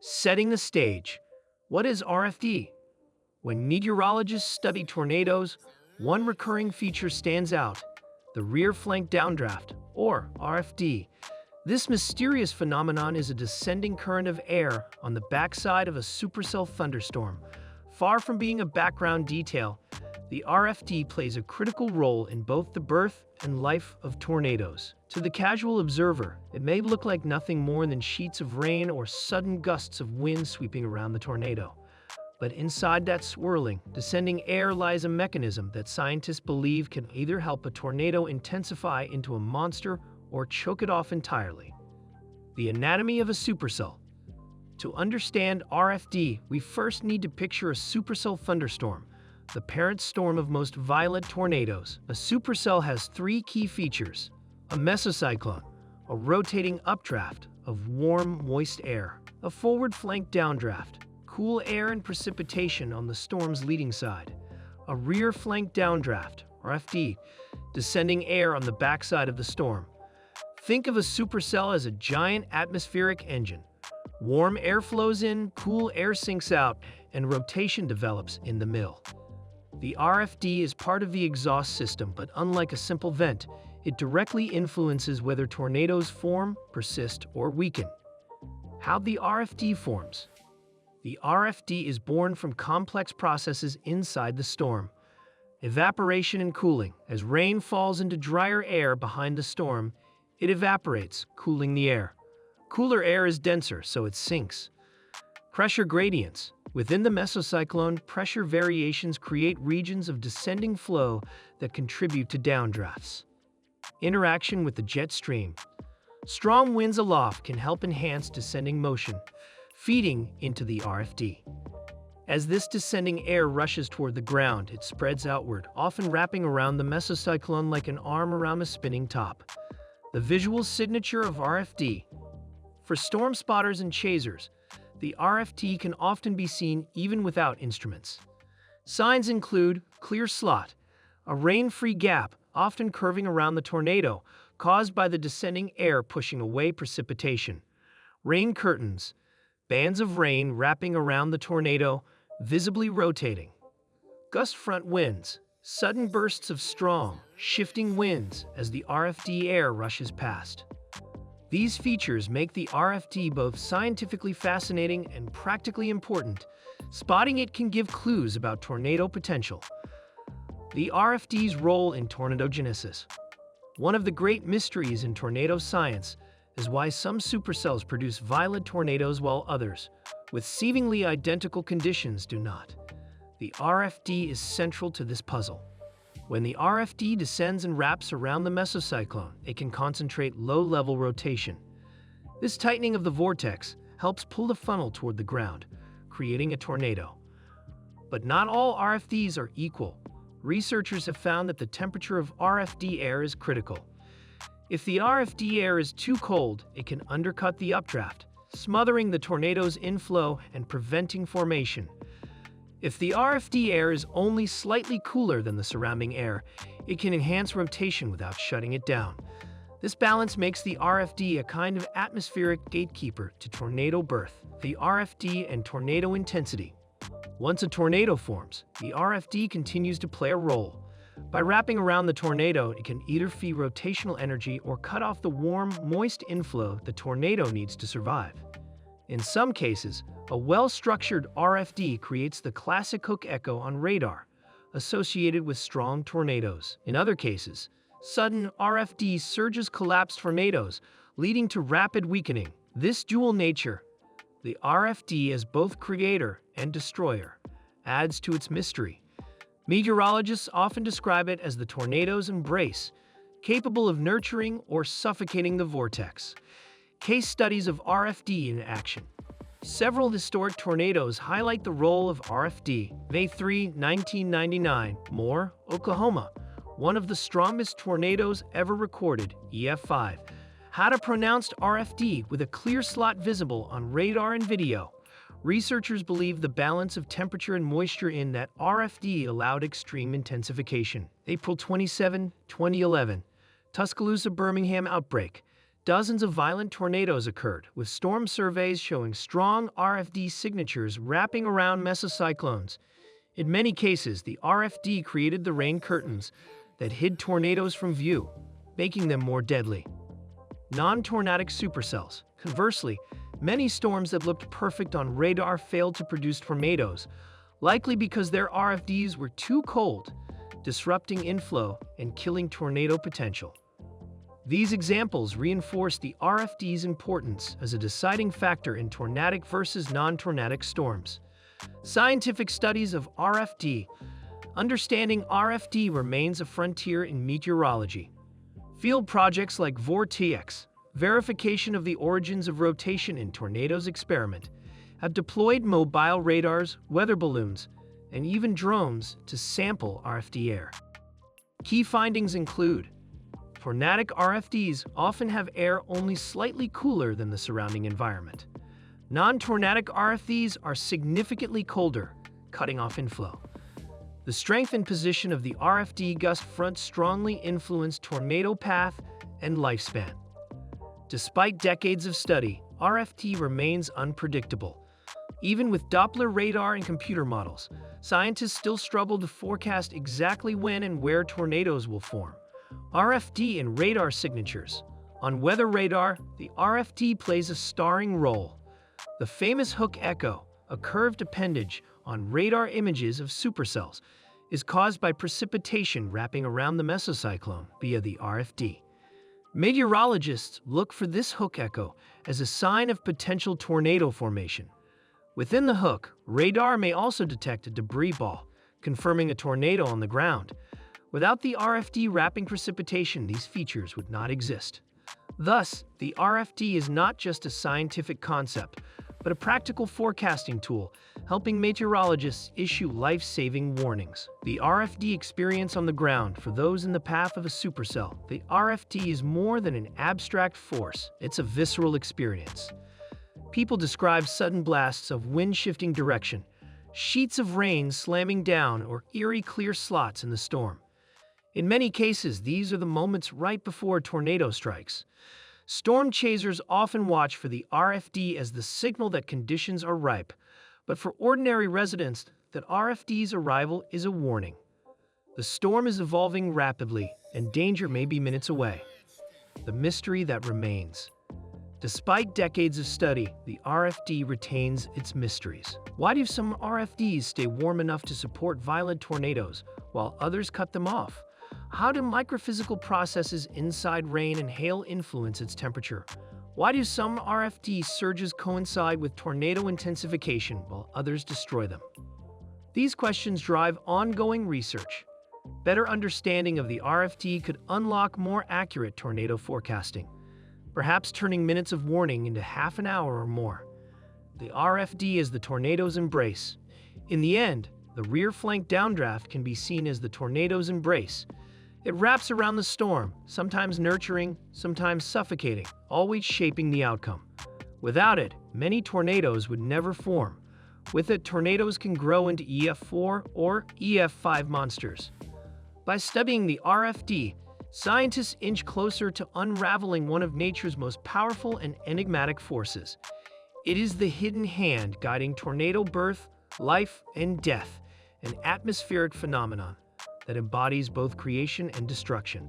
Setting the stage. What is RFD? When meteorologists study tornadoes, one recurring feature stands out: the rear flank downdraft, or RFD. This mysterious phenomenon is a descending current of air on the backside of a supercell thunderstorm. Far from being a background detail, the RFD plays a critical role in both the birth and life of tornadoes. To the casual observer, it may look like nothing more than sheets of rain or sudden gusts of wind sweeping around the tornado. But inside that swirling, descending air lies a mechanism that scientists believe can either help a tornado intensify into a monster or choke it off entirely. The anatomy of a supercell. To understand RFD, we first need to picture a supercell thunderstorm, the parent storm of most violent tornadoes. A supercell has three key features: a mesocyclone, a rotating updraft of warm, moist air; a forward flank downdraft, cool air and precipitation on the storm's leading side; a rear flank downdraft, RFD, descending air on the backside of the storm. Think of a supercell as a giant atmospheric engine. Warm air flows in, cool air sinks out, and rotation develops in the middle. The RFD is part of the exhaust system, but unlike a simple vent, it directly influences whether tornadoes form, persist, or weaken. How the RFD forms. The RFD is born from complex processes inside the storm. Evaporation and cooling. As rain falls into drier air behind the storm, it evaporates, cooling the air. Cooler air is denser, so it sinks. Pressure gradients. Within the mesocyclone, pressure variations create regions of descending flow that contribute to downdrafts. Interaction with the jet stream. Strong winds aloft can help enhance descending motion, feeding into the RFD. As this descending air rushes toward the ground, it spreads outward, often wrapping around the mesocyclone like an arm around a spinning top. The visual signature of RFD. For storm spotters and chasers, the RFD can often be seen even without instruments. Signs include clear slot, a rain-free gap, often curving around the tornado, caused by the descending air pushing away precipitation. Rain curtains, bands of rain wrapping around the tornado, visibly rotating. Gust front winds, sudden bursts of strong, shifting winds as the RFD air rushes past. These features make the RFD both scientifically fascinating and practically important. Spotting it can give clues about tornado potential. The RFD's role in tornadogenesis. One of the great mysteries in tornado science is why some supercells produce violent tornadoes while others, with seemingly identical conditions, do not. The RFD is central to this puzzle. When the RFD descends and wraps around the mesocyclone, it can concentrate low-level rotation. This tightening of the vortex helps pull the funnel toward the ground, creating a tornado. But not all RFDs are equal. Researchers have found that the temperature of RFD air is critical. If the RFD air is too cold, it can undercut the updraft, smothering the tornado's inflow and preventing formation. If the RFD air is only slightly cooler than the surrounding air, it can enhance rotation without shutting it down. This balance makes the RFD a kind of atmospheric gatekeeper to tornado birth. The RFD and tornado intensity. Once a tornado forms, the RFD continues to play a role. By wrapping around the tornado, it can either feed rotational energy or cut off the warm, moist inflow the tornado needs to survive. In some cases, a well-structured RFD creates the classic hook echo on radar, associated with strong tornadoes. In other cases, sudden RFD surges collapse tornadoes, leading to rapid weakening. This dual nature, the RFD as both creator and destroyer, adds to its mystery. Meteorologists often describe it as the tornado's embrace, capable of nurturing or suffocating the vortex. Case studies of RFD in action. Several historic tornadoes highlight the role of RFD. May 3, 1999, Moore, Oklahoma. One of the strongest tornadoes ever recorded, EF5, had a pronounced RFD with a clear slot visible on radar and video. Researchers believe the balance of temperature and moisture in that RFD allowed extreme intensification. April 27, 2011, Tuscaloosa, Birmingham outbreak. dozens of violent tornadoes occurred, with storm surveys showing strong RFD signatures wrapping around mesocyclones. In many cases, the RFD created the rain curtains that hid tornadoes from view, making them more deadly. Non-tornadic supercells. Conversely, many storms that looked perfect on radar failed to produce tornadoes, likely because their RFDs were too cold, disrupting inflow and killing tornado potential. These examples reinforce the RFD's importance as a deciding factor in tornadic versus non-tornadic storms. Scientific studies of RFD. Understanding RFD remains a frontier in meteorology. Field projects like VorTX, verification of the origins of rotation in tornadoes experiment, have deployed mobile radars, weather balloons, and even drones to sample RFD air. Key findings include: tornadic RFDs often have air only slightly cooler than the surrounding environment. Non-tornadic RFDs are significantly colder, cutting off inflow. The strength and position of the RFD gust front strongly influence tornado path and lifespan. Despite decades of study, RFD remains unpredictable. Even with Doppler radar and computer models, scientists still struggle to forecast exactly when and where tornadoes will form. RFD and radar signatures. On weather radar, the RFD plays a starring role. The famous hook echo, a curved appendage on radar images of supercells, is caused by precipitation wrapping around the mesocyclone via the RFD. Meteorologists look for this hook echo as a sign of potential tornado formation. Within the hook, radar may also detect a debris ball, confirming a tornado on the ground. Without the RFD wrapping precipitation, these features would not exist. Thus, the RFD is not just a scientific concept, but a practical forecasting tool, helping meteorologists issue life-saving warnings. The RFD experience on the ground. For those in the path of a supercell, the RFD is more than an abstract force, it's a visceral experience. People describe sudden blasts of wind shifting direction, sheets of rain slamming down, or eerie clear slots in the storm. In many cases, these are the moments right before a tornado strikes. Storm chasers often watch for the RFD as the signal that conditions are ripe, but for ordinary residents, that RFD's arrival is a warning. The storm is evolving rapidly, and danger may be minutes away. The mystery that remains. Despite decades of study, the RFD retains its mysteries. Why do some RFDs stay warm enough to support violent tornadoes, while others cut them off? How do microphysical processes inside rain and hail influence its temperature? Why do some RFD surges coincide with tornado intensification while others destroy them? These questions drive ongoing research. Better understanding of the RFD could unlock more accurate tornado forecasting, perhaps turning minutes of warning into half an hour or more. The RFD is the tornado's embrace. In the end, the rear flank downdraft can be seen as the tornado's embrace. It wraps around the storm, sometimes nurturing, sometimes suffocating, always shaping the outcome. Without it, many tornadoes would never form. With it, tornadoes can grow into EF4 or EF5 monsters. By studying the RFD, scientists inch closer to unraveling one of nature's most powerful and enigmatic forces. It is the hidden hand guiding tornado birth, life, and death, an atmospheric phenomenon that embodies both creation and destruction.